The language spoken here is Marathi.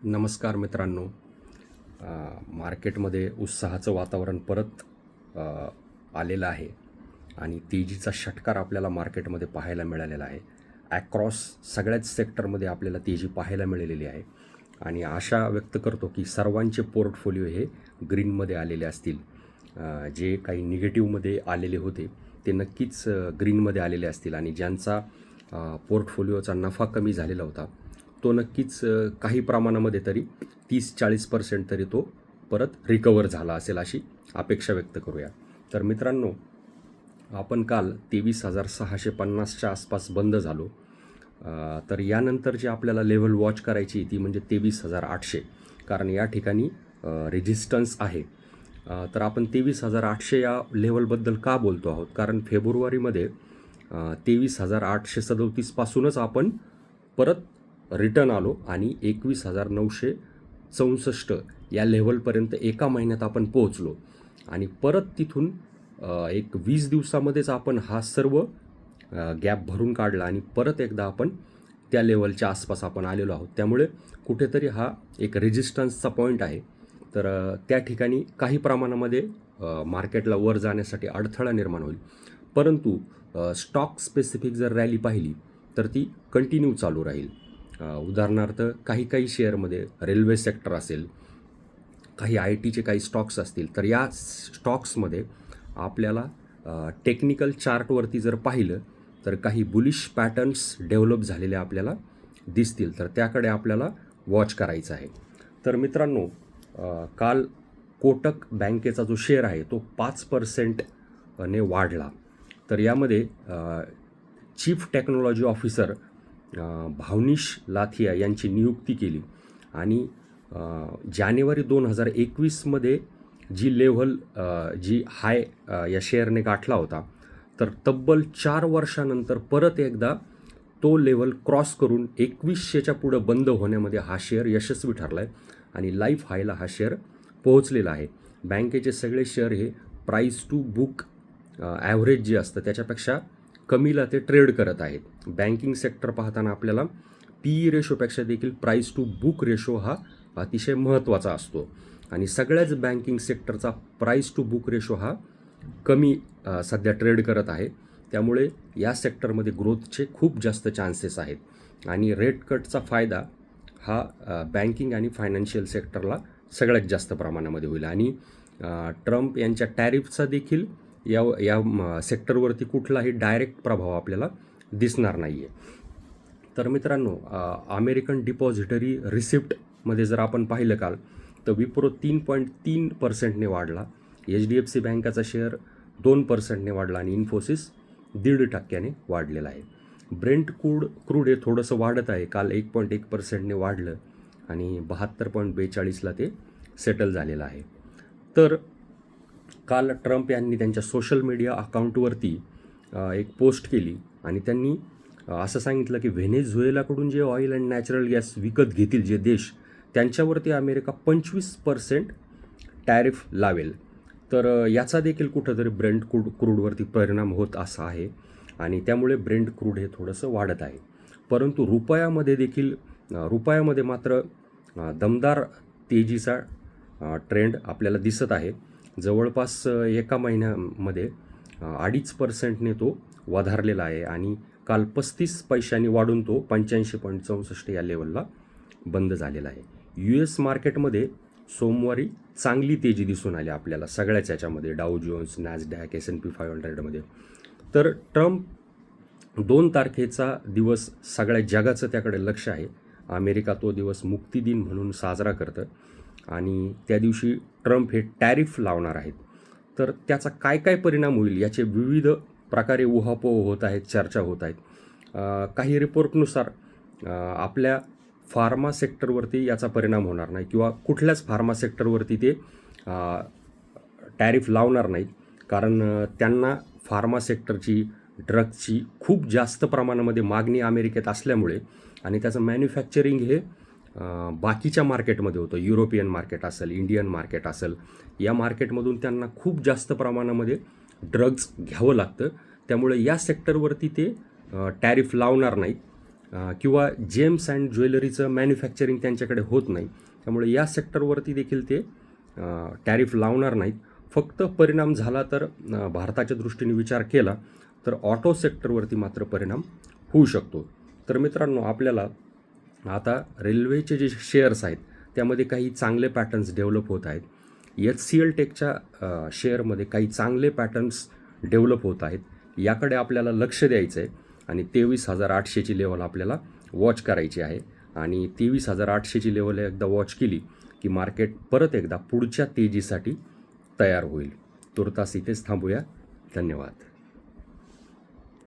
नमस्कार मित्रांनो. मार्केटमध्ये उत्साहाचं वातावरण परत आलेलं आहे आणि तेजीचा षटकार आपल्याला मार्केटमध्ये पाहायला मिळालेला आहे. ॲक्रॉस सगळ्याच सेक्टरमध्ये आपल्याला तेजी पाहायला मिळालेली आहे आणि आशा व्यक्त करतो की सर्वांचे पोर्टफोलिओ हे ग्रीनमध्ये आलेले असतील. जे काही निगेटिव्हमध्ये आलेले होते ते नक्कीच ग्रीनमध्ये आलेले असतील आणि ज्यांचा पोर्टफोलिओचा नफा कमी झालेला होता तो नक्कीच काही प्रमाणामध्ये तरी 30-40% तरी तो परत रिकवर झाला असेल अशी अपेक्षा व्यक्त करूया. तर मित्रांनो, आपण काल 23,650च्या आसपास बंद झालो. तर यानंतर जी आपल्याला लेव्हल वॉच करायची ती म्हणजे 23,800, कारण या ठिकाणी रेझिस्टन्स आहे. तर आपण 23,800 या लेव्हलबद्दल का बोलतो आहोत, कारण फेब्रुवारीमध्ये 23,837 पासूनच आपण परत रिटर्न आलो आणि 21,964 या लेव्हलपर्यंत एका महिन्यात आपण पोहोचलो आणि परत तिथून एक 20 दिवसामध्येच आपण हा सर्व गॅप भरून काढला आणि परत एकदा आपण त्या लेवलच्या आसपास आपण आलेलो आहोत. त्यामुळे कुठेतरी हा एक रेझिस्टन्सचा पॉईंट आहे. तर त्या ठिकाणी काही प्रमाणामध्ये मार्केटला वर जाण्यासाठी अडथळा निर्माण होईल, परंतु स्टॉक स्पेसिफिक जर रॅली पाहिली तर ती कंटिन्यू चालू राहील. उदाहरणार्थ काही शेअरमध्ये रेल्वे सेक्टर असेल, काही IT चे काही स्टॉक्स असतील, तर या स्टॉक्समध्ये आपल्याला टेक्निकल चार्टवरती जर पाहिलं तर काही बुलिश पॅटर्न्स डेव्हलप झालेले आपल्याला दिसतील, तर त्याकडे आपल्याला वॉच करायचं आहे. तर मित्रांनो, काल कोटक बँकेचा जो शेअर आहे तो 5% ने वाढला. तर यामध्ये चीफ टेक्नॉलॉजी ऑफिसर भावनिश लाथिया यांची नियुक्ती केली आणि जानेवारी 2021मध्ये जी लेव्हल जी हाय या शेअरने गाठला होता, तर तब्बल 4 वर्षानंतर परत एकदा तो लेव्हल क्रॉस करून 2100च्या पुढं बंद होण्यामध्ये हा शेअर यशस्वी ठरला आहे आणि लाईफ हायला हा शेअर पोहोचलेला आहे. बँकेचे सगळे शेअर हे प्राईस टू बुक ॲव्हरेज जे असतं त्याच्यापेक्षा कमीला ते ट्रेड करत आहेत. बँकिंग सेक्टर पाहताना आपल्याला PE रेशोपेक्षा देखील प्राईस टू बुक रेशो हा अतिशय महत्त्वाचा असतो आणि सगळ्याच बँकिंग सेक्टरचा प्राईस टू बुक रेशो हा कमी सध्या ट्रेड करत आहे. त्यामुळे या सेक्टरमध्ये ग्रोथचे खूप जास्त चान्सेस आहेत आणि रेट कटचा फायदा हा बँकिंग आणि फायनान्शियल सेक्टरला सगळ्यात जास्त प्रमाणामध्ये होईल आणि ट्रम्प यांच्या टॅरिफचा देखील या सेक्टरवरती कुठलाही डायरेक्ट प्रभाव आपल्याला दिसणार नाही आहे. तर मित्रांनो, अमेरिकन डिपॉझिटरी रिसिप्टमध्ये जर आपण पाहिलं काल तर विप्रो 3.3%ने वाढला, HDFC बँकेचा शेअर 2%ने वाढला आणि इन्फोसिस 1.5%ने वाढलेला आहे. ब्रेंट क्रूड हे थोडंसं वाढत आहे. काल 1.1%ने वाढलं आणि 72.42ला ते सेटल झालेलं आहे. तर काल ट्रम्प यांनी त्यांच्या सोशल मीडिया अकाउंटवरती एक पोस्ट केली आणि त्यांनी असं सांगितलं की व्हेनेझुएलाकडून जे ऑइल अँड नॅचरल गॅस विकत घेतील जे देश, त्यांच्यावरती अमेरिका 25% टॅरिफ लावेल. तर याचा देखील कुठंतरी ब्रेंट क्रूडवरती परिणाम होत असा आहे आणि त्यामुळे ब्रेंट क्रूड हे थोडंसं वाढत आहे. परंतु रुपयामध्ये मात्र दमदार तेजीचा ट्रेंड आपल्याला दिसत आहे. जवळपास एका महिन्यामध्ये 2.5%ने तो वधारलेला आहे आणि काल 35 पैशांनी वाढून तो 85.64 या लेवलला बंद झालेला आहे. US मार्केटमध्ये सोमवारी चांगली तेजी दिसून आली आपल्याला सगळ्याच याच्यामध्ये, डाऊ जोन्स, नॅसडॅक, S&P 500मध्ये. तर ट्रम्प 2 तारखेचा दिवस सगळ्या जगाचं त्याकडे लक्ष आहे. अमेरिका तो दिवस मुक्ती दिन म्हणून साजरा करतं आणि त्या दिवशी ट्रम्प हे टॅरिफ लावणार आहेत. तर त्याचा काय परिणाम होईल याचे विविध प्रकारे उहापोह होत आहेत, चर्चा होत आहेत. काही रिपोर्टनुसार आपल्या फार्मा सेक्टरवरती याचा परिणाम होणार नाही किंवा कुठल्याच फार्मा सेक्टरवरती ते टॅरिफ लावणार नाहीत, कारण त्यांना फार्मा सेक्टरची, ड्रग्सची खूप जास्त प्रमाणामध्ये मागणी अमेरिकेत असल्यामुळे आणि त्याचं मॅन्युफॅक्चरिंग हे बाकीच्या मार्केटमध्ये होतं. युरोपियन मार्केट असेल, इंडियन मार्केट असेल, या मार्केटमधून त्यांना खूप जास्त प्रमाणामध्ये ड्रग्ज घ्यावं लागतं. त्यामुळे या सेक्टरवरती ते टॅरिफ लावणार नाहीत किंवा जेम्स अँड ज्वेलरीचं मॅन्युफॅक्चरिंग त्यांच्याकडे होत नाही. त्यामुळे या सेक्टरवरती देखील ते टॅरिफ लावणार नाहीत. फक्त परिणाम झाला तर भारताच्या दृष्टीने विचार केला तर ऑटो सेक्टरवरती मात्र परिणाम होऊ शकतो. तर मित्रांनो, आपल्याला आता रेल्वेचे जे शेअर्स आहेत त्यामध्ये काही चांगले पॅटर्न्स डेव्हलप होत आहेत. HCL टेकच्या शेअरमध्ये काही चांगले पॅटर्न्स डेव्हलप होत आहेत. याकडे आपल्याला लक्ष द्यायचं आहे आणि 23,800ची लेवल आपल्याला वॉच करायची आहे. आणि 23,800ची लेवल एकदा वॉच केली की मार्केट परत एकदा पुढच्या तेजीसाठी तयार होईल. तुर्तास इथेच थांबूया. धन्यवाद.